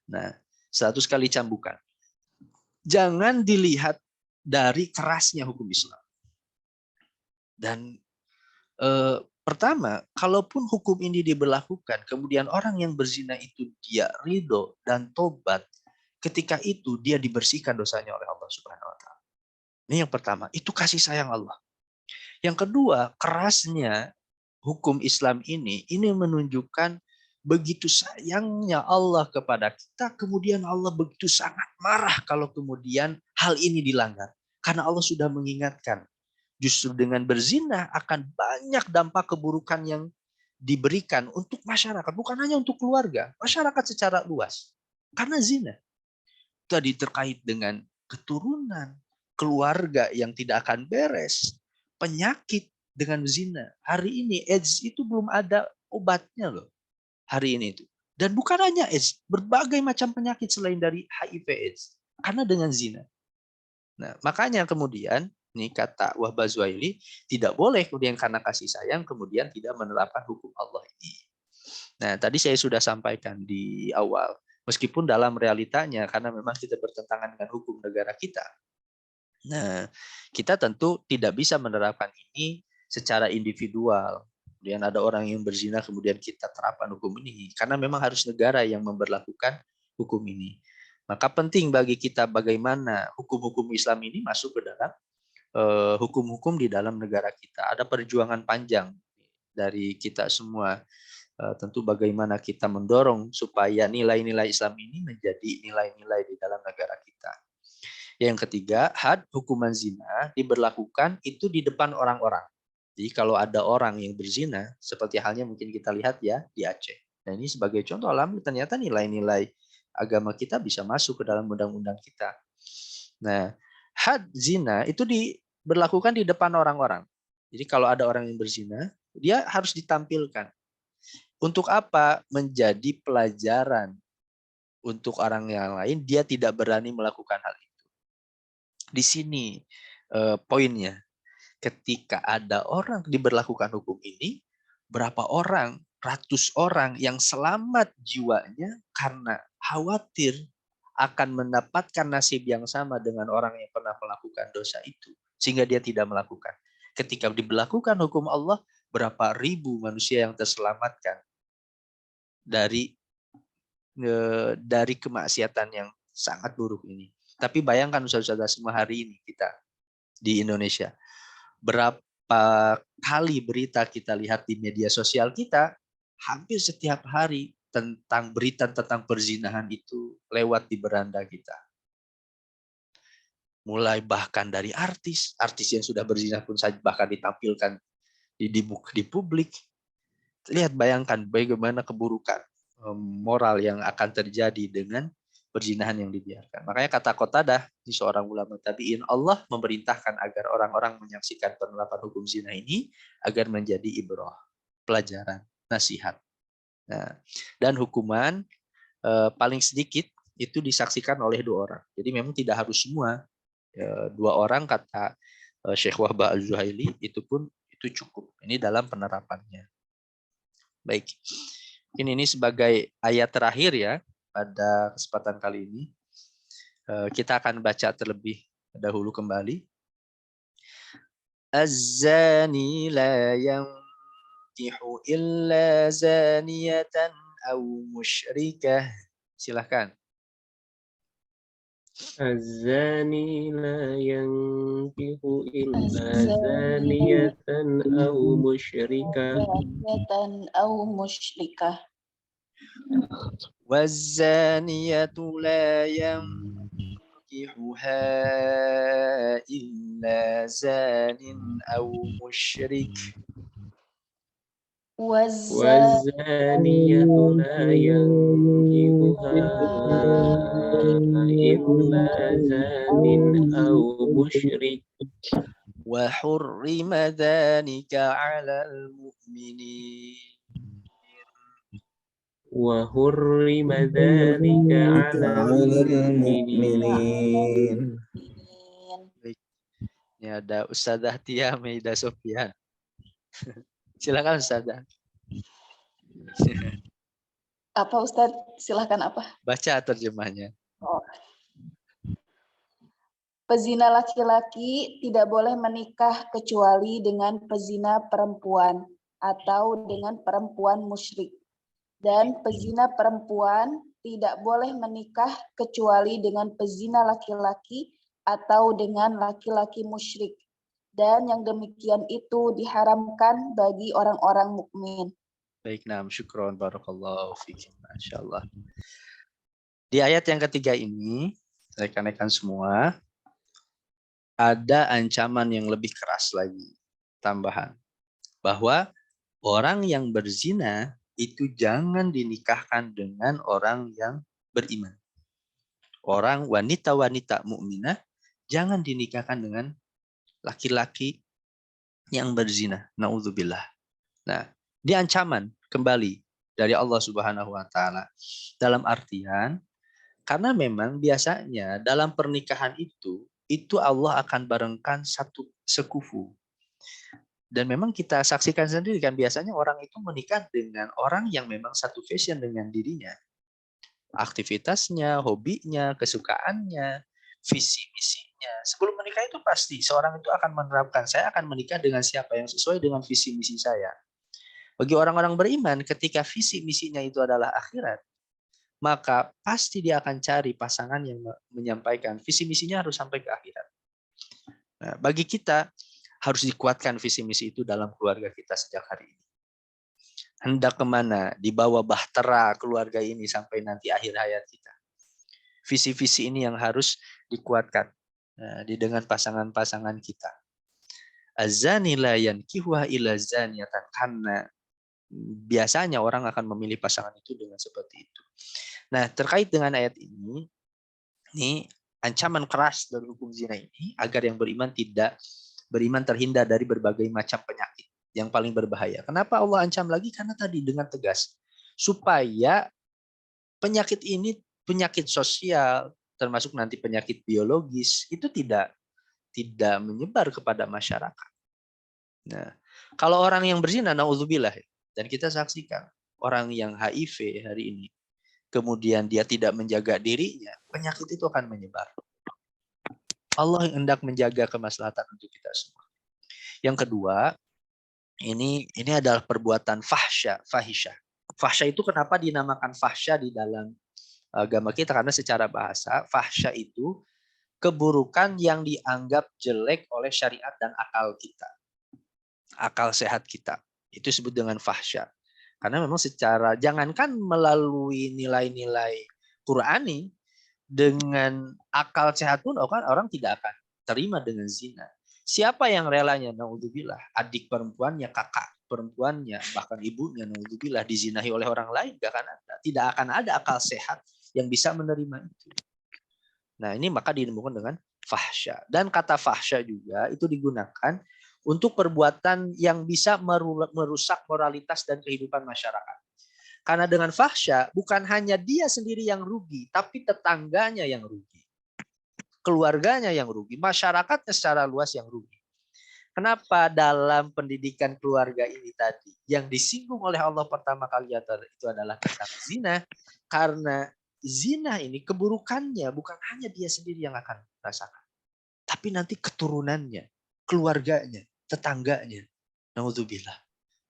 Nah, 100 kali cambukan. Jangan dilihat dari kerasnya hukum Islam. Dan pertama, kalaupun hukum ini diberlakukan, kemudian orang yang berzina itu dia ridho dan tobat, ketika itu dia dibersihkan dosanya oleh Allah Subhanahu wa taala. Ini yang pertama, itu kasih sayang Allah. Yang kedua, kerasnya hukum Islam ini menunjukkan begitu sayangnya Allah kepada kita, kemudian Allah begitu sangat marah kalau kemudian hal ini dilanggar. Karena Allah sudah mengingatkan, justru dengan berzina akan banyak dampak keburukan yang diberikan untuk masyarakat, bukan hanya untuk keluarga, masyarakat secara luas. Karena zina tadi terkait dengan keturunan, keluarga yang tidak akan beres, penyakit dengan zina. Hari ini AIDS itu belum ada obatnya loh. Hari ini itu. Dan bukan hanya AIDS, berbagai macam penyakit selain dari HIV AIDS. Karena dengan zina. Nah, makanya kemudian ini kata Wahbah Zuhaili, tidak boleh kemudian karena kasih sayang kemudian tidak menerapkan hukum Allah ini. Nah, tadi saya sudah sampaikan di awal, meskipun dalam realitanya karena memang kita bertentangan dengan hukum negara kita. Nah, kita tentu tidak bisa menerapkan ini secara individual. Kemudian ada orang yang berzina kemudian kita terapkan hukum ini karena memang harus negara yang memberlakukan hukum ini. Maka penting bagi kita bagaimana hukum-hukum Islam ini masuk ke dalam hukum-hukum di dalam negara kita. Ada perjuangan panjang dari kita semua. Tentu bagaimana kita mendorong supaya nilai-nilai Islam ini menjadi nilai-nilai di dalam negara kita. Yang ketiga, had hukuman zina diberlakukan itu di depan orang-orang. Jadi kalau ada orang yang berzina, seperti halnya mungkin kita lihat ya di Aceh. Nah ini sebagai contoh, alhamdulillah ternyata nilai-nilai agama kita bisa masuk ke dalam undang-undang kita. Nah, had zina itu diberlakukan di depan orang-orang. Jadi kalau ada orang yang berzina, dia harus ditampilkan. Untuk apa? Menjadi pelajaran untuk orang yang lain, dia tidak berani melakukan hal itu. Di sini poinnya. Ketika ada orang diberlakukan hukum ini, berapa orang, ratus orang yang selamat jiwanya karena khawatir akan mendapatkan nasib yang sama dengan orang yang pernah melakukan dosa itu. Sehingga dia tidak melakukan. Ketika diberlakukan hukum Allah, berapa ribu manusia yang terselamatkan dari kemaksiatan yang sangat buruk ini. Tapi bayangkan saudara-saudara semua hari ini kita di Indonesia. Berapa kali berita kita lihat di media sosial kita, hampir setiap hari tentang berita tentang perzinahan itu lewat di beranda kita. Mulai bahkan dari artis yang sudah berzina pun bahkan ditampilkan di publik. Lihat, bayangkan bagaimana keburukan moral yang akan terjadi dengan perzinahan yang dibiarkan. Makanya kata Qatadah, di seorang ulama tabi'in, Allah memerintahkan agar orang-orang menyaksikan penerapan hukum zina ini agar menjadi ibrah, pelajaran, nasihat. Nah, dan hukuman paling sedikit itu disaksikan oleh 2 orang. Jadi memang tidak harus semua. 2 orang kata Syekh Wahbah Az-Zuhaili itu pun itu cukup. Ini dalam penerapannya. Baik. Ini sebagai ayat terakhir ya pada kesempatan kali ini. Kita akan baca terlebih dahulu kembali. Az-zani la yankihu illa zaniyatan aw musyrikah. Silahkan. الزاني لا ينكح إلا الزاني زانية أو مشركة زانية أو مشركة والزانية لا ينكحها إلا زان أو مشرك. والزانية لا ينكحها إلا زان أو مشرك وحرم ذلك على المؤمنين. وحرم ذلك على المؤمنين. Baik. Ini ada Ustazah Tia Meida Sofian. Silakan Ustazah. Apa Ustadz? Silahkan apa? Baca terjemahnya. Oh. Pezina laki-laki tidak boleh menikah kecuali dengan pezina perempuan atau dengan perempuan musyrik. Dan pezina perempuan tidak boleh menikah kecuali dengan pezina laki-laki atau dengan laki-laki musyrik. Dan yang demikian itu diharamkan bagi orang-orang mukmin. Baik, nam, syukron, barakallahu fiikum, masyaallah. Di ayat yang ketiga ini, rekan-rekan semua, ada ancaman yang lebih keras lagi, tambahan. Bahwa orang yang berzina itu jangan dinikahkan dengan orang yang beriman. Orang wanita-wanita mukminah jangan dinikahkan dengan laki-laki yang berzina. Nauzubillah. Nah, ini ancaman kembali dari Allah Subhanahu wa taala. Dalam artian karena memang biasanya dalam pernikahan itu Allah akan barengkan satu sekufu. Dan memang kita saksikan sendiri kan biasanya orang itu menikah dengan orang yang memang satu fashion dengan dirinya. Aktivitasnya, hobinya, kesukaannya, visi misinya. Sebelum menikah itu pasti seorang itu akan menerapkan saya akan menikah dengan siapa yang sesuai dengan visi misi saya. Bagi orang-orang beriman ketika visi misinya itu adalah akhirat, maka pasti dia akan cari pasangan yang menyampaikan visi misinya harus sampai ke akhirat. Nah, bagi kita harus dikuatkan visi misi itu dalam keluarga kita sejak hari ini. Hendak kemana? Dibawa bahtera keluarga ini sampai nanti akhir hayat kita. Visi-visi ini yang harus dikuatkan dengan pasangan-pasangan kita. Az-zani la yankihuha illa zaniyatan, karena biasanya orang akan memilih pasangan itu dengan seperti itu. Nah, terkait dengan ayat ini ancaman keras dari hukum zina ini agar yang beriman terhindar dari berbagai macam penyakit yang paling berbahaya. Kenapa Allah ancam lagi? Karena tadi dengan tegas. Supaya penyakit ini, penyakit sosial, termasuk nanti penyakit biologis, itu tidak menyebar kepada masyarakat. Nah, kalau orang yang berzina, naudzubillah, dan kita saksikan orang yang HIV hari ini, kemudian dia tidak menjaga dirinya, penyakit itu akan menyebar. Allah yang hendak menjaga kemaslahatan untuk kita semua. Yang kedua, ini adalah perbuatan fahisha. Fahsya itu kenapa dinamakan fahsya di dalam agama kita? Karena secara bahasa, fahsya itu keburukan yang dianggap jelek oleh syariat dan akal kita. Akal sehat kita. Itu disebut dengan fahsya. Karena memang secara, jangankan melalui nilai-nilai Qur'ani, dengan akal sehat pun orang tidak akan terima dengan zina. Siapa yang relanya, naudzubillah, adik perempuannya, kakak perempuannya, bahkan ibunya, naudzubillah, dizinahi oleh orang lain, tidak akan ada akal sehat yang bisa menerima itu. Nah, ini maka dinamakan dengan fahsya. Dan kata fahsya juga itu digunakan untuk perbuatan yang bisa merusak moralitas dan kehidupan masyarakat. Karena dengan fahsya bukan hanya dia sendiri yang rugi, tapi tetangganya yang rugi. Keluarganya yang rugi, masyarakatnya secara luas yang rugi. Kenapa dalam pendidikan keluarga ini tadi yang disinggung oleh Allah pertama kali itu adalah tentang zina? Karena zina ini keburukannya bukan hanya dia sendiri yang akan rasakan, tapi nanti keturunannya, keluarganya, tetangganya. Naudzubillah.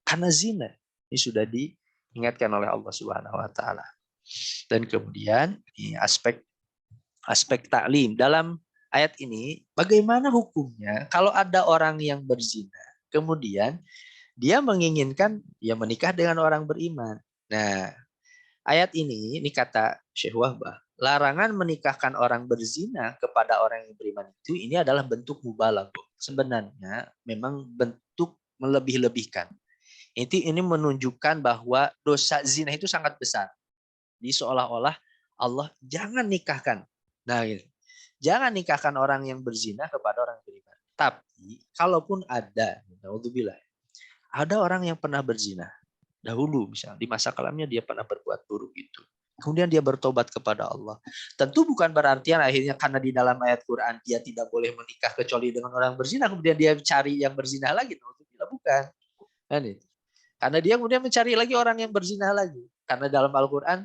Karena zina ini sudah Ingatkan oleh Allah Subhanahu wa taala. Dan kemudian ini aspek taklim dalam ayat ini, bagaimana hukumnya kalau ada orang yang berzina, kemudian dia menginginkan menikah dengan orang beriman. Nah, ayat ini kata Syekh Wahbah, larangan menikahkan orang berzina kepada orang yang beriman itu ini adalah bentuk mubalaghah. Sebenarnya memang bentuk melebih-lebihkan. Ini menunjukkan bahwa dosa zina itu sangat besar. Di seolah-olah Allah jangan nikahkan. Nah, gitu. Jangan nikahkan orang yang berzina kepada orang beriman. Tapi kalaupun ada, naudzubillah, ada orang yang pernah berzina dahulu, misalnya di masa kelamnya dia pernah berbuat buruk itu. Kemudian dia bertobat kepada Allah. Tentu bukan berarti akhirnya karena di dalam ayat Quran dia tidak boleh menikah kecuali dengan orang berzina, kemudian dia cari yang berzina lagi. Naudzubillah, bukan. Karena dia kemudian mencari lagi orang yang berzina lagi. Karena dalam Al-Quran,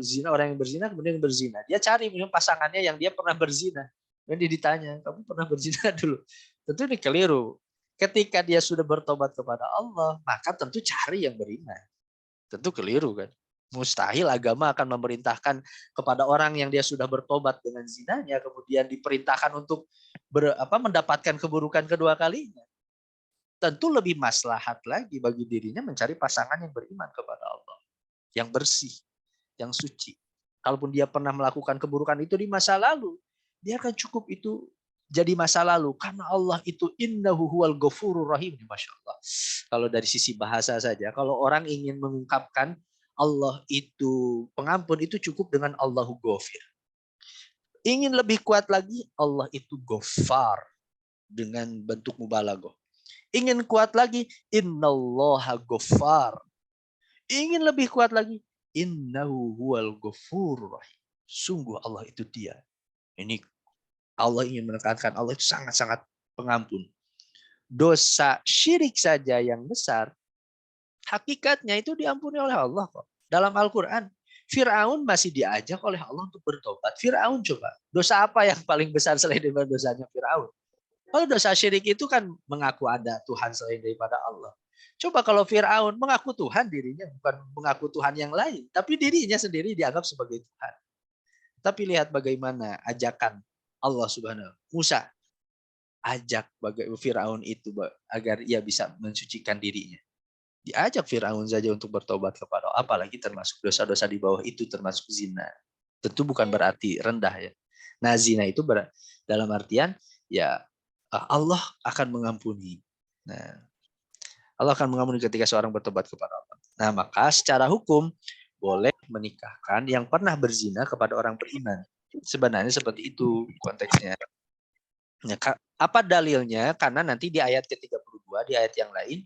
zina orang yang berzina kemudian berzina. Dia cari pasangannya yang dia pernah berzina. Dan dia ditanya, kamu pernah berzina dulu? Tentu ini keliru. Ketika dia sudah bertobat kepada Allah, maka tentu cari yang beriman. Tentu keliru kan. Mustahil agama akan memerintahkan kepada orang yang dia sudah bertobat dengan zinanya, kemudian diperintahkan untuk mendapatkan keburukan kedua kalinya. Tentu lebih maslahat lagi bagi dirinya mencari pasangan yang beriman kepada Allah. Yang bersih, yang suci. Kalaupun dia pernah melakukan keburukan itu di masa lalu, dia akan cukup itu jadi masa lalu. Karena Allah itu innahu huwal ghafurur rahim. Masya Allah. Kalau dari sisi bahasa saja, kalau orang ingin mengungkapkan Allah itu pengampun, itu cukup dengan Allahu Ghafir. Ingin lebih kuat lagi, Allah itu Ghafar dengan bentuk mubalaghah. Ingin kuat lagi, innallaha Ghafar. Ingin lebih kuat lagi, innahu huwal ghafurur rahim. Sungguh Allah itu dia. Ini Allah ingin menekankan Allah itu sangat-sangat pengampun. Dosa syirik saja yang besar, hakikatnya itu diampuni oleh Allah kok. Dalam Al-Quran, Fir'aun masih diajak oleh Allah untuk bertobat. Fir'aun coba, dosa apa yang paling besar selain daripada dosanya Fir'aun? Kalau dosa syirik itu kan mengaku ada Tuhan selain daripada Allah. Coba kalau Fir'aun mengaku Tuhan dirinya, bukan mengaku Tuhan yang lain, tapi dirinya sendiri dianggap sebagai Tuhan. Tapi lihat bagaimana ajakan Allah Subhanahu. Musa ajak Fir'aun itu agar ia bisa mensucikan dirinya. Diajak Fir'aun saja untuk bertobat kepada Allah, apalagi termasuk dosa-dosa di bawah itu termasuk zina. Tentu bukan berarti rendah ya. Nah, zina itu dalam artian ya Allah akan mengampuni. Nah, Allah akan mengampuni ketika seorang bertobat kepada Allah. Nah, maka secara hukum boleh menikahkan yang pernah berzina kepada orang beriman. Sebenarnya seperti itu konteksnya. Nah, apa dalilnya? Karena nanti di ayat ke-32, di ayat yang lain,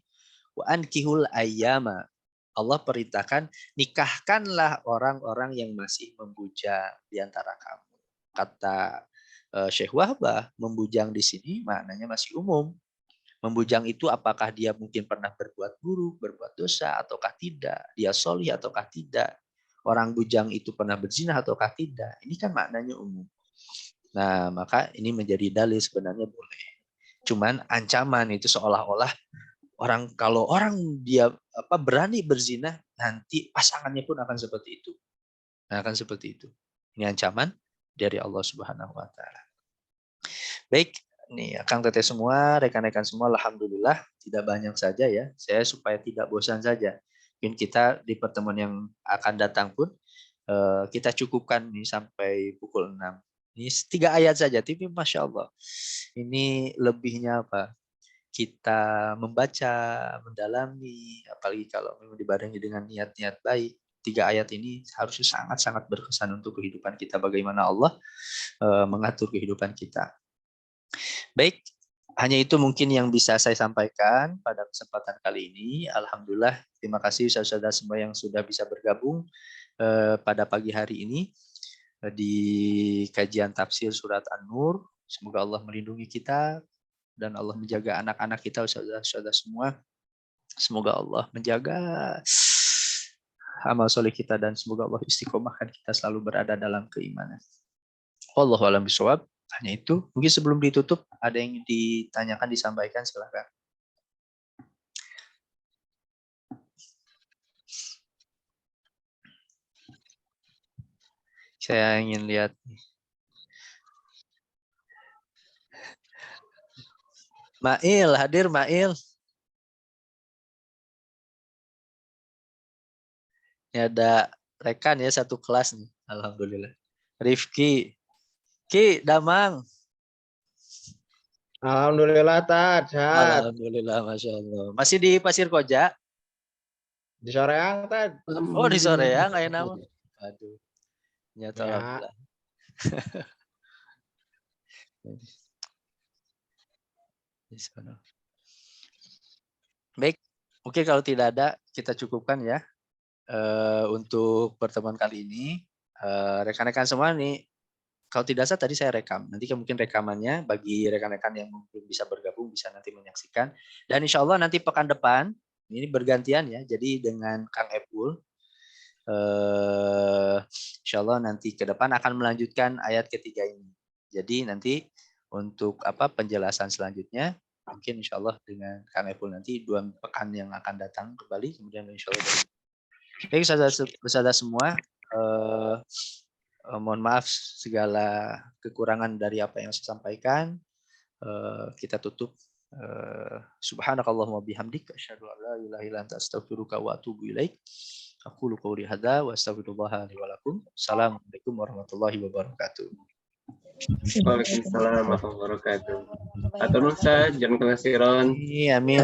wa ankihul ayyama. Allah perintahkan, nikahkanlah orang-orang yang masih membujang di antara kamu. Kata Syekh Wahbah, membujang di sini maknanya masih umum. Membujang itu apakah dia mungkin pernah berbuat buruk, berbuat dosa, ataukah tidak. Dia solih ataukah tidak. Orang bujang itu pernah berzina ataukah tidak. Ini kan maknanya umum. Nah, maka ini menjadi dalil sebenarnya boleh. Cuman ancaman itu seolah-olah kalau orang dia berani berzina, nanti pasangannya pun akan seperti itu. Nah, akan seperti itu. Ini ancaman dari Allah Subhanahu wa taala. Baik, nih Kang Teteh semua, rekan-rekan semua, alhamdulillah tidak banyak saja ya. Saya supaya tidak bosan saja. Mungkin kita di pertemuan yang akan datang pun kita cukupkan nih sampai pukul 6. Ini 3 ayat saja, tapi Masya Allah. Ini lebihnya apa? Kita membaca, mendalami, apalagi kalau memang dibarengi dengan niat-niat baik. 3 ayat ini harusnya sangat-sangat berkesan untuk kehidupan kita. Bagaimana Allah mengatur kehidupan kita. Baik, hanya itu mungkin yang bisa saya sampaikan pada kesempatan kali ini. Alhamdulillah, terima kasih saudara-saudara semua yang sudah bisa bergabung pada pagi hari ini di kajian tafsir surat An-Nur. Semoga Allah melindungi kita dan Allah menjaga anak-anak kita, saudara-saudara semua. Semoga Allah menjaga amal soleh kita dan semoga Allah istiqomahkan kita selalu berada dalam keimanan. Wallahu a'lam bishawab. Hanya itu. Mungkin sebelum ditutup ada yang ditanyakan, disampaikan, silakan. Saya ingin lihat. Mail, hadir Mail. Ini ada rekan ya satu kelas nih. Alhamdulillah. Rifki. Ki, Damang. Alhamdulillah, Tad. Sehat. Alhamdulillah, Masya Allah. Masih di Pasir Koja? Di Soreang, Tad. Oh, di Soreang, kayak nama. Aduh. Nyata Ya. alhamdulillah. Di sana. Baik, oke kalau tidak ada kita cukupkan ya untuk pertemuan kali ini. Rekan-rekan semua nih, kalau tidak salah tadi saya rekam. Nanti mungkin rekamannya bagi rekan-rekan yang belum bisa bergabung bisa nanti menyaksikan. Dan insya Allah nanti pekan depan ini bergantian ya. Jadi dengan Kang Epul, insya Allah nanti ke depan akan melanjutkan ayat ketiga ini. Jadi nanti untuk penjelasan selanjutnya mungkin insya Allah dengan Kang Epul nanti 2 pekan yang akan datang kembali. Kemudian insya Allah. Baik saudara semua. Mohon maaf segala kekurangan dari apa yang saya sampaikan. Kita tutup. Subhanakallahumma bihamdika asyhadu an la ilaha illa anta astaghfiruka wa atubu ilaik. Aqulu qouli hadza wa astaghfirullah li wa lakum. Assalamualaikum warahmatullahi wabarakatuh. Waalaikumsalam warahmatullahi wabarakatuh. Atur nusa, jangan kena siron. Amin.